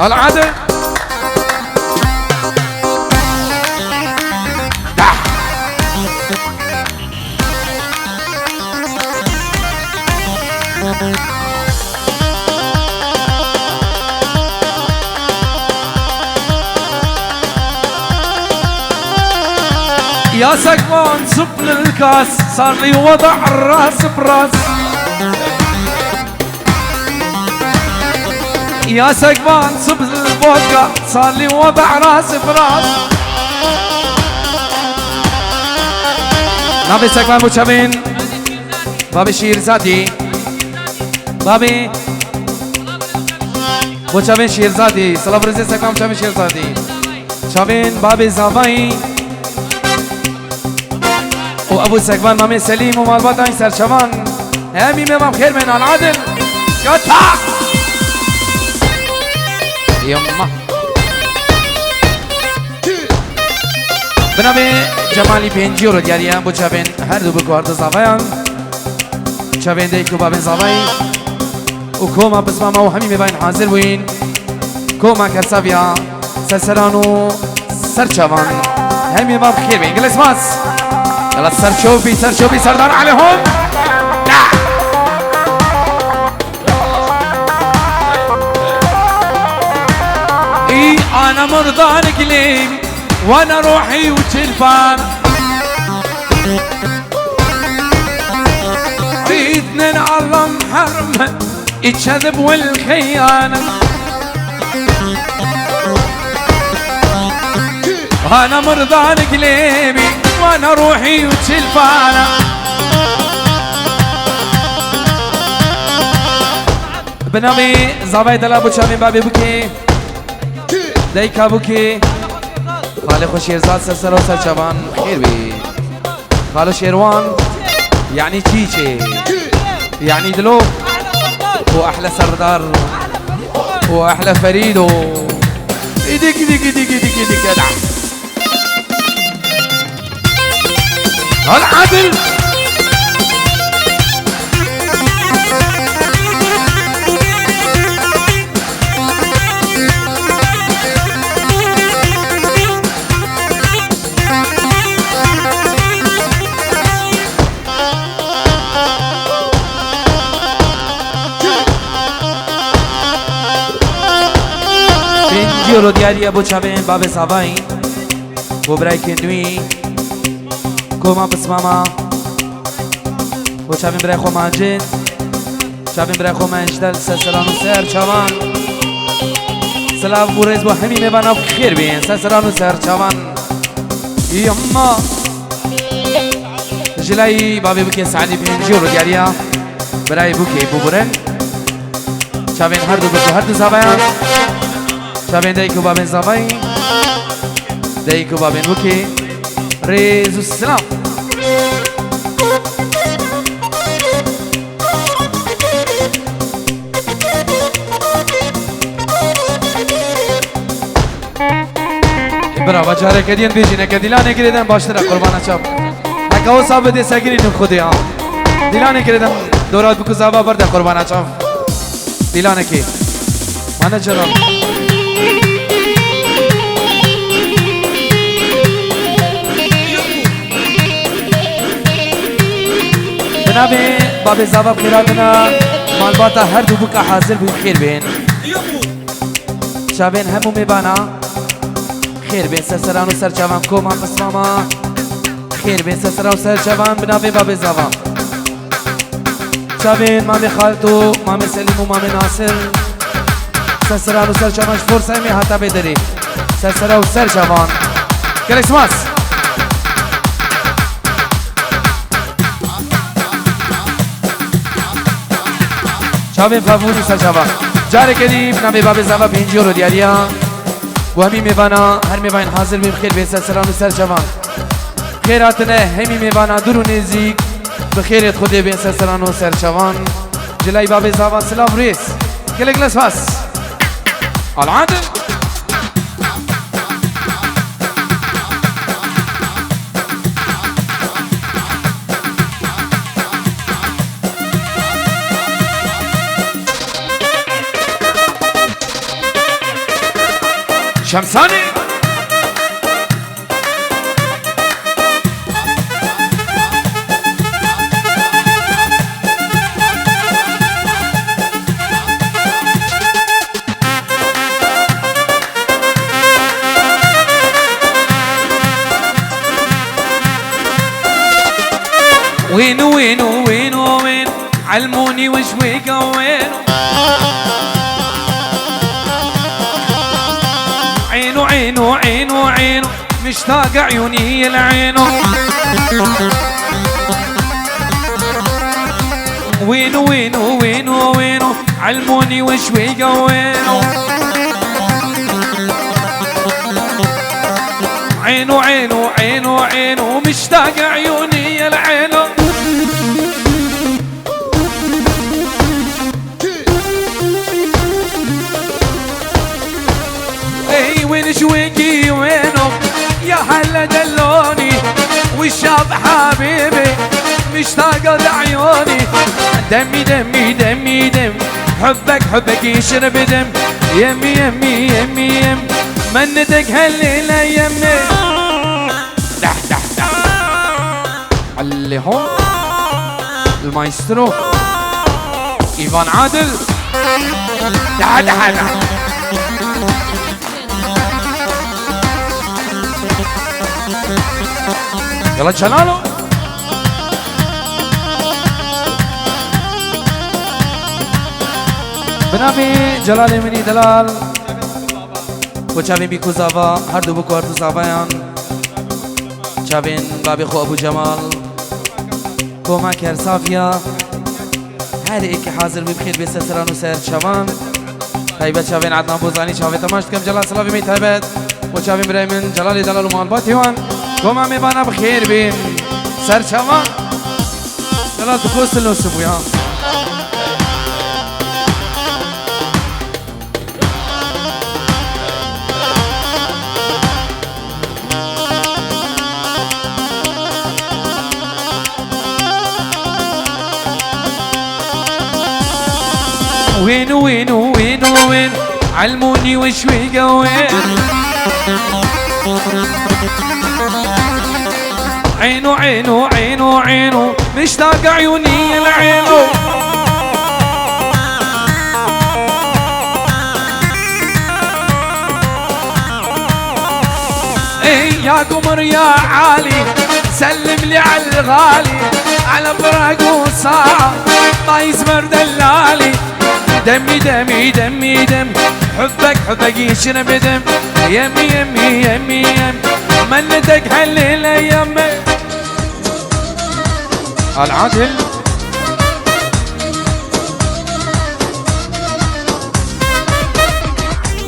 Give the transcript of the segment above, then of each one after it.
العدل يا سقمان صب الكاس صار لي وضع الراس براس يا سقمان صب الفودكا صار لي وضع راس براس نبي سقمان بوشابين بابي شيرزادي بابي بوشابين شيرزادي سلام برزي سقمان بوشابين شيرزادي شابين بابي زافاي وابو سقمان مامي سليم ومالباتاين سرشوان همي مام خير من العدل قطع يما بنابي جمالي بينجيو رو دياريان بو چابين هر دو بكوارد زافايان چابين ديكو بابين زافاي وكوما بسماما وهمي مباين حاضر بوين كوما كرسابيا سرسرانو سرشوان همي مام خير بين قل اسماس يلا سرشوفي سردار عليهم اي انا مرضان قليبي وانا روحي وجلفان اثنين الله محرم الكذب والخيانة انا مرضان قليبي وانا روحي وجلفانة بنامي زاوية لا بوشامي بابي بوكي دايكا بوكي خالي خو شيرزاد سرسر وسر شبان خير بي خالو شيروان يعني تشيشي يعني دلو واحلى سردار واحلى فريدو ايديك ايديك ايديك ايديك ايديك جدع العدل بنجيو دياري ابو شابين باب صابين وبرايك نوي كوما بسماما وشابين براي خو ماجد شابين براي خو ماجدل سلام وسر شوان سلام وريز وحمي مبانا بخير بين سلام وسر شوان يما جلاي بابي بكي سعدي بنجيو دياريا براي بوكي بوبرن شابين هردو بكو هردو صابين شابين دايكو بابين زافاي دايكو بابين بوكي ريزو السلام برا بچاره کدین بیجینه که دیلانه کردن باشتره قربانه چاپ هکاو ثابت سگیری نم خودی ها دیلانه کردن دورات بکو زابا برده قربانه چاپ دیلانه کی مانه چرا بنابه باب زابا بخیراتنا مالباتا هر دو بکا حاضر بو خیر بین شابین همو میبانا خیر بین سرسران و سرچوان کوما پسماما خیر بین سرسران و سرچوان بنابه باب زابا شابین مامی خالتو مامی سلیم و مامی ناصر سرسران و سرچوان فرصه می حتا بداری سرسران و سرچوان کریسماس شابين فافوني سرشابا جاري كريم نامي باب زابا بينجيو رو دياريا وهمي ميوانا هر ميوان حاضر بخير بين سرسران و سرشابان خيراتنا همي ميوانا درو نزيك بخيرت خودي بين سرسران و سرشابان جلاي باب زابا سلام ريس كلك لسفاس العادل شمساني وينو وينو وينو وين علموني وش ويقوا وينو عينو عينو عينو عينو مشتاق عيوني العينو وينو وينو وينو وينو علموني وش ويقوا وينو عينو عينو عينو عينو مشتاق عيوني العينو اي وين شويقي وينو يا هلا دلوني والشاب حبيبي مشتاق لعيوني دمي دمي دمي دم حبك حبك يشرب دم يمي يمي يمي يم منتك هالليلة يمي دح دح دح اللي هون المايسترو إيفان عادل تعال تعال يلا جلالو بنابي جلال مني دلال وچاوین بی کو زاوا هر دو بکو هر دو زاوایان چاوین بابی خو ابو جمال کوما کر صافیا هر ایک حاضر بی بخیر بی سران و سر چوان تایبت چاوین عدنان بوزانی چاوین تماشت کم جلال سلاوی می تایبت و چاوین برای من جلال دلال و مالباتی وان کوما می بانا بخیر بین سر چوان جلال دکوست نوسبویا وينو وينو وينو وين علموني وش ويقوا وين عينو عينو عينو عينو مشتاق عيوني العينو اي يا قمر يا عالي سلم لي على الغالي على براق وساعة ما يزمر دلالي دمي دمي دمي دم حبك حبك يشرب دم يمي يمي يمي يم منتك هالليلة يمي العدل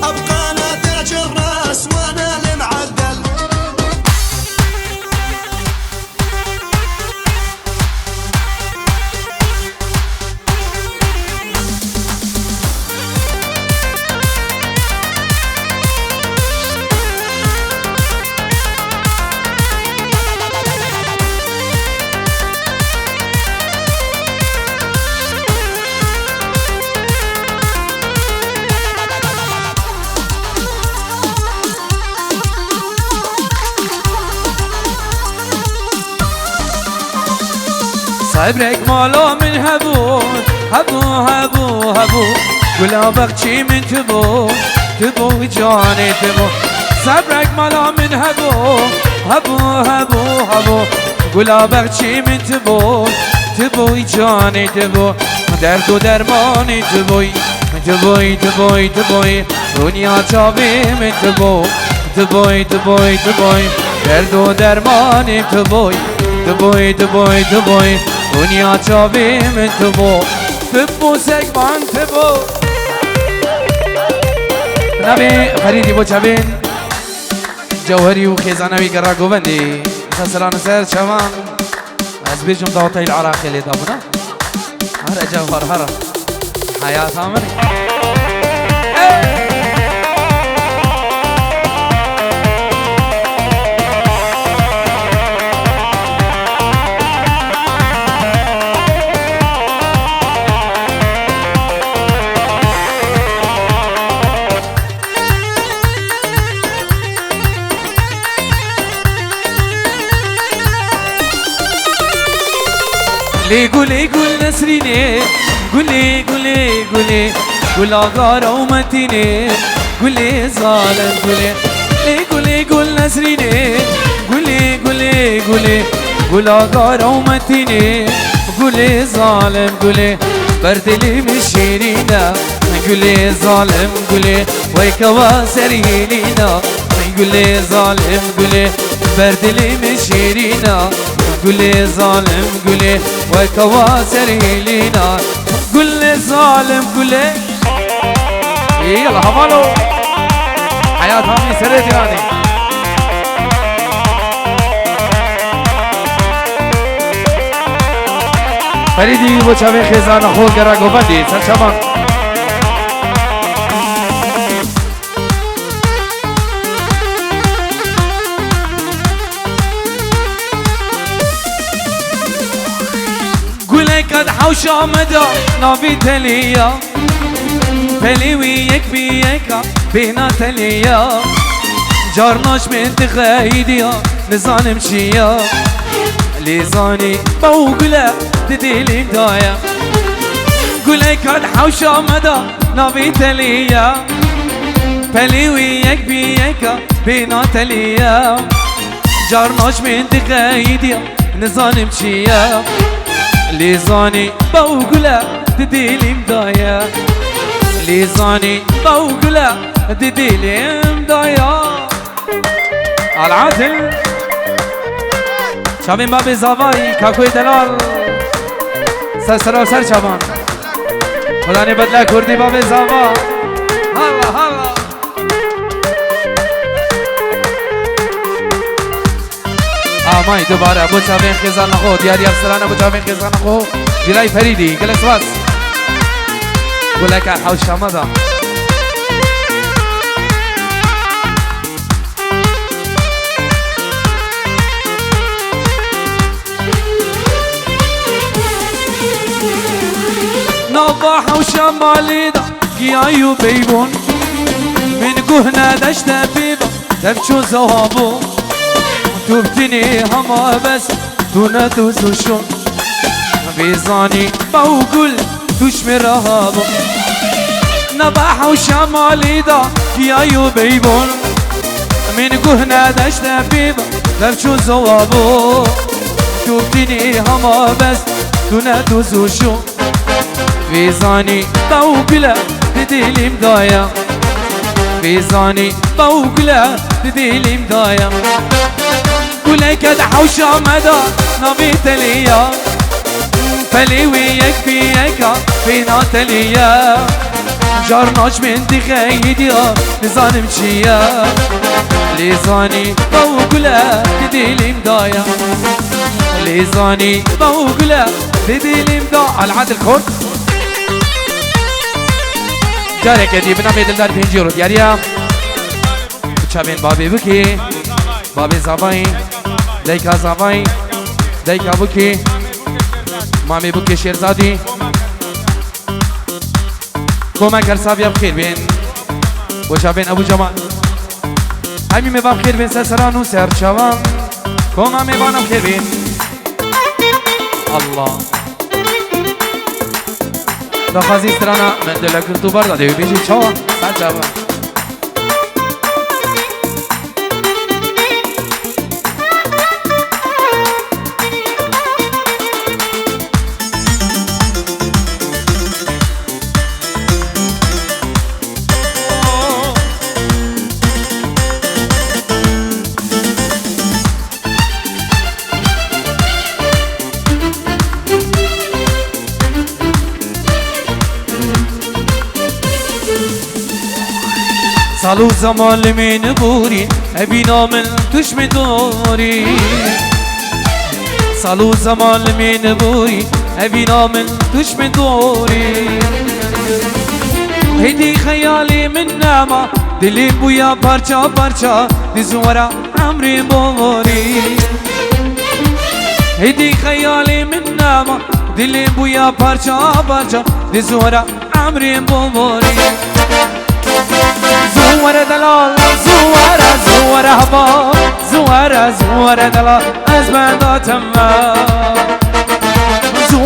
أبقى نادرج الراس وأنا المعدل صبرك مالو من هبو هبو هبو هبو قلابك شي من تبو تبو جاني تبو صبرك مالو من هبو هبو هبو هبو قلابك شي من تبو تبو جاني تبو درد و درمانی تبوی تبوی تبوی تبوی دنیا چاوی من تبو تبوی تبوی تبوی درد و درمانی تبوی تبوی تبوی تبوی دنیا چاوی من تبو تبو سگمان تبو نبی فریدی بو چاوین جوهری و خیزانوی گرا گوبندی سلام سر شوان از بیجم داوطی العراقی لی دابنا هر جوهر هر حیات آمن قولي قول نسريني قولي قولي قولي قول آقا رومتيني قولي ظالم قولي قولي قول نسريني قولي قولي قولي قول آقا رومتيني قولي ظالم قولي بردلي مشيرينا قولي ظالم قولي ويكوا سريلينا قولي ظالم قولي بردلي مشيرينا قولي ظالم قولي ويكوا سريلينا قولي ظالم قولي يلا حمالو حياة هامي سريت يعني فريدي وچاوي خزان خو گرا گوبندي سرچمان قد حوش مدى نبي تليا فلي وياك بياك بينا تليا جارناش من تخايديا نزان مشيا ليزاني بوقلا تديلي مدايا قولي قد حوش مدى نبي تليا فلي وياك بياك بينا تليا جارناش من تخايديا نزان مشيا ليزاني بوقلا تديلي مدايا ليزاني بوقلا تديلي مدايا العادل شامين بابي زاواي كاكوي دلال سرسرا و سر شابان خدا نی بدلا کردی بابي زاوا هلا هلا آمای دوباره بو چاوین خزان خو دیاری افسرانه بو چاوین خزان خو جلای فریدی گلس واس گلک حوش شمدا نوبا حوش مالیدا گیایو بیبون من گهنه دشت بیبا تفچو زهابون توبتني هما بس تونا توسوشون بيزاني بوقول توش مرهابو نباح وشمالي دا كيايو بيبون من قهنا دشت بيبا لفشو زوابو توبتني هما بس تونا توسوشون بيزاني بوقلا تديلي مدايا بيزاني بوقلا تديلي مدايا قولي قد حوش مدى نبي تليا فلي وياك بياك فينا تليا جارناش من تخيديا نزان مشيا ليزاني بوقلا تديلي مدايا ليزاني بوقلا تديلي مدايا العادل كورت جارك دي بنامي دلدار بينجيرو دياريا چابين بابي بكي بابي زباين ديكا زباين ديكا بكي مامي بكي شيرزادي كوما كرسابيا بخير بين وشابين ابو جمال همي مبا بخير بين سرسران وسر شوان كوما مبانا بخير بين الله دخازي سترانا من دلكن تو بردا ديو بيجي شوان سر شوان صالو زمان من بوري ابينا من تشم دوري صالو زمان من بوري ابينا من تشم دوري هدي خيالي من نعمة دلي بويا بارچا بارچا دزورا عمري بوري هدي خيالي من نعمة دلي بويا بارچا بارچا دزورا عمري بوري زوار دلال زوار هوا زوار دلال از من داتم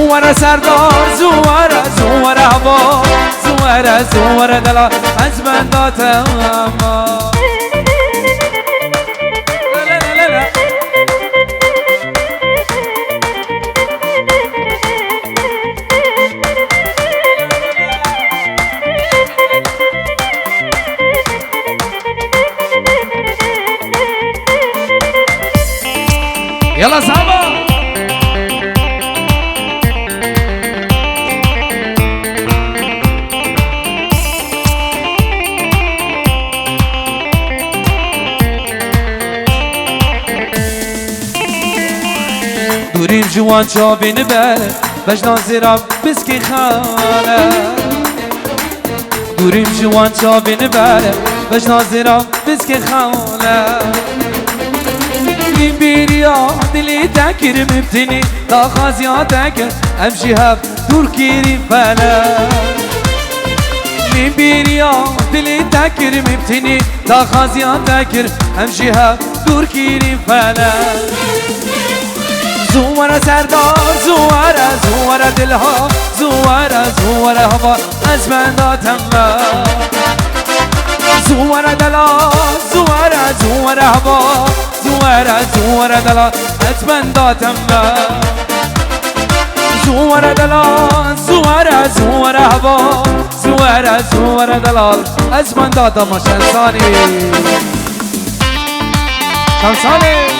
زواره سردار زواره زواره هوا زواره زواره دلا از بنداتم يلا صعبة دوریم جوان چابین بر بجنان زیرا بسکی خانه دوریم جوان چابین بر بجنان زیرا بسکی خانه بيريا دلي تاكر مبتني لا خازيا تاكر امشي هاب دور كيري فلا من بيريا دلي تاكر مبتني لا خازيا تاكر امشي هاب دور كيري فلا زوارة سردار زوارة زوارة دلها زوارة زوارة هوا ازمان داتم زوارة دلا زوارة زوارة هوا زوارة زوارة دلا ازمان داتم زوارة دلا زوارة زوارة هوا زوارة زوارة دلا ازمان داتم شمساني شمساني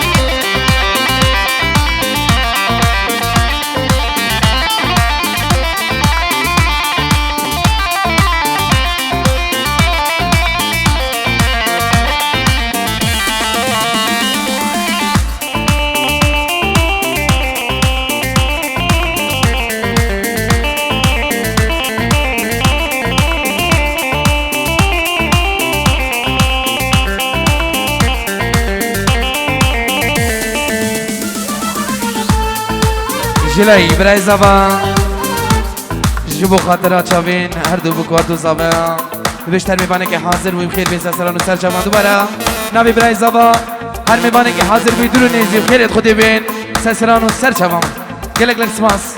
جلای برای زبان جبو خاطرات شاوین هر دو بکواتو زبان بیشتر میبانه که حاضر ویم خیر بیست سران و سر جوان دوباره نبی برای زبان هر میبانه که حاضر بی دور نیزی خیرت خودی بین سران و سر جوان گلک لک سماس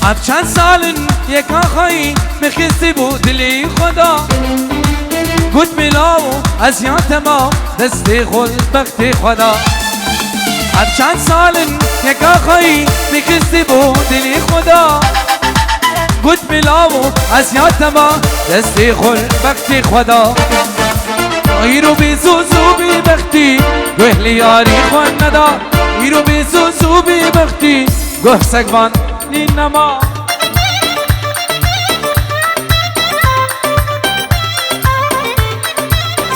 اب چند سالن یک آخایی مخیستی بود دلی خدا گوت میلاو از یادم دستی خود بختی خدا اب چند سالن یک آخایی مخیستی بود دلی خدا گوت میلاو از یادم دستی خود بختی خدا ایرو بی زوزو بی بختی گوه لیاری خون ندا ایرو بی زوزو بی بختی گوه سگوان نما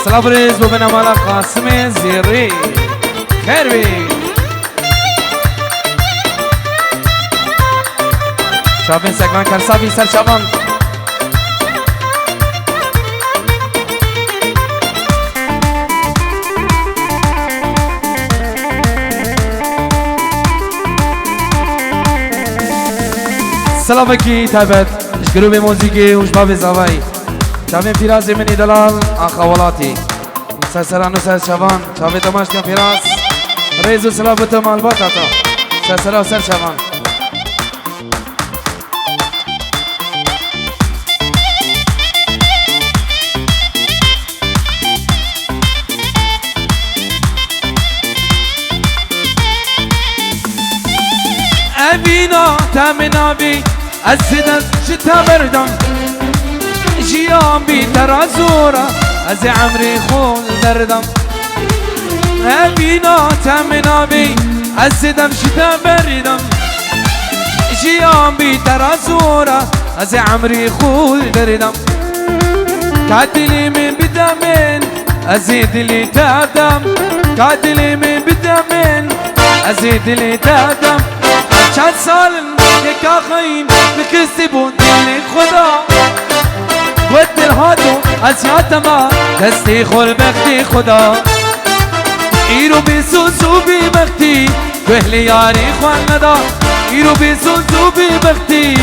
سلام بريز ببنا مالا قاسم زيري خير بي شابين سكمان كرسابي سر شابان سلام کی تابت گروه موسیقی و شباب زوایی شباب فیراز منی دلال آخوالاتی سرسران و سر شبان شباب تماش کن فیراز ریز و سلام بتو مالبات آتا سرسران و سر شبان ابینا تامنابی از سدن شتا بردم جیام بی ترازورا از عمری خون دردم ابینا تامنابی از سدن شتا بردم جیام بی ترازورا از عمری خون دردم کادلی من بدمن ازید لی تادم کادلی من بدمن ازید لی تادم چند سال یک آخاییم بکستی بود دل خدا گوت دل هاتو از یادم دستی خور بختی خدا ایرو بیسوز و بیبختی بهل یاری خوان ندا ایرو بیسوز و بیبختی